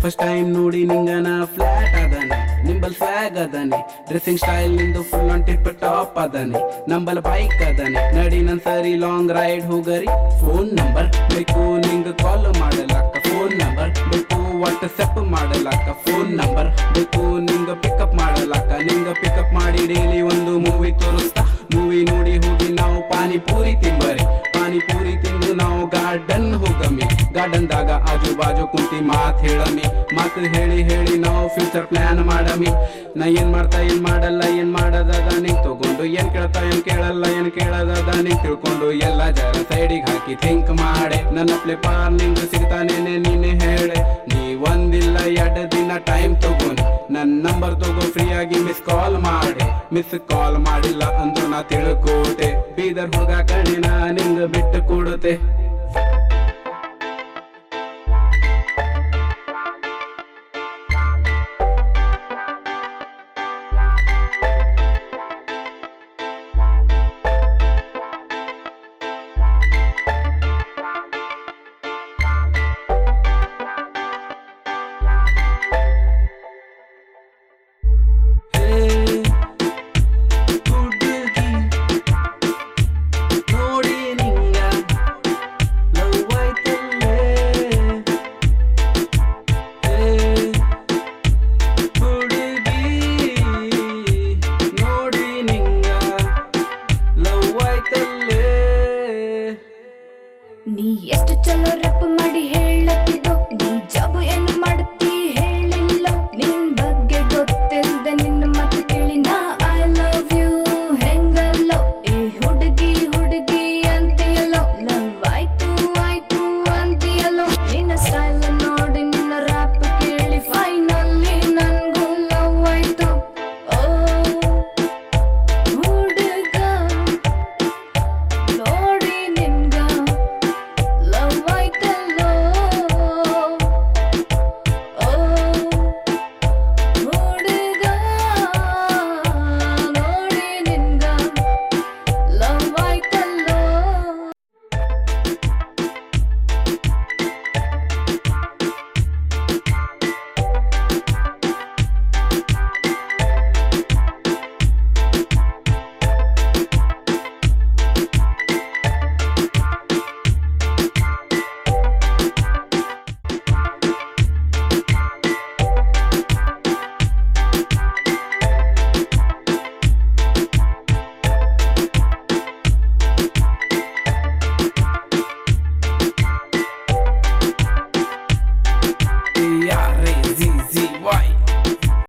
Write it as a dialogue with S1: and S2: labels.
S1: first time ನೋಡಿ ನಿಂಗನ flat ಅದಾನೆ ನಿಂಬಲ್ ಫ್ಲಾಗ್ ಅದಾನೆ ಡ್ರೆಸ್ಸಿಂಗ್ ಸ್ಟೈಲ್ ನಿಂದು ಫುಲ್ ಆನ್ ಟಿಪ್ ಟಾಪ್ ಅದಾನೆ ನಂಬಲ್ ಬೈಕ್ ಅದಾನೆ ನಡಿ ನನ್ ಸರಿ ಲಾಂಗ್ ರೈಡ್ ಹೋಗರಿ ಫೋನ್ ನಂಬರ್ ಬೇಕು ನಿಂಗ ಕಾಲ್ ಮಾಡಲಕ್ಕ ಫೋನ್ ನಂಬರ್ ಬೇಕು ವಾಟ್ಸಪ್ ಮಾಡಲಕ್ಕ ಫೋನ್ ನಂಬರ್ ಬೇಕು ನಿಂಗ ಪಿಕಪ್ ಮಾಡಲಕ್ಕ ನಿಂಗ ಪಿಕಪ್ ಮಾಡಿ ಡೈಲಿ ಒಂದು ಮೂವಿ ತೋರಿಸ್ತಾ ಮೂವಿ ನೋಡಿ ಹೋಗಿ ನಾವು ಪಾನಿಪೂರಿ ತಿಂಬರಿ ಪಾನಿಪೂರಿ ತಿಂದು ನಾವು ಗಾರ್ಡನ್ ಹೋಗಮಿ ಗಾರ್ಡನ್ ದಾಗ ಆಜು ಬಾಜು ಕುಂತಿ ಮಾತ್ ಹೇಳಮಿ ಮಾತು ಹೇಳಿ ಹೇಳಿ ನಾವು ಫ್ಯೂಚರ್ ಪ್ಲಾನ್ ಮಾಡಮಿ ನಾ ಏನ್ ಮಾಡ್ತಾ ಏನ್ ಮಾಡಲ್ಲ ಏನ್ ಮಾಡದ ನಿಂಗ್ ತಗೊಂಡು ಏನ್ ಕೇಳ್ತಾ ಏನ್ ಕೇಳಲ್ಲ ಏನ್ ಕೇಳದ ನಿಂಗ್ ತಿಳ್ಕೊಂಡು ಎಲ್ಲ ಜರ ಸೈಡಿಗೆ ಹಾಕಿ ಥಿಂಕ್ ಮಾಡೆ ನನ್ನ ಪ್ಲೇಪಾರ್ ನಿಂಗ್ ಸಿಗ್ತಾನೇನೆ ನೀನೆ ಹೇಳೆ ನೀ ಒಂದಿಲ್ಲ 2 ದಿನ ಟೈಮ್ ತಗೊಂಡು ನನ್ ನಂಬರ್ ತಗೋ ಫ್ರೀ ಆಗಿ ಮಿಸ್ ಕಾಲ್ ಮಾಡಿ ಮಿಸ್ ಕಾಲ್ ಮಾಡಿಲ್ಲ ಅಂದು ನಾ ತಿಳ್ಕೋಟೆ ಬೀದರ್ ಹುಡುಗ ಕಣಿನ ನಿಂಗ ಬಿಟ್ಟು ಕೊಡುತ್ತೆ
S2: ನೀ ಎಷ್ಟು ಚಲೋ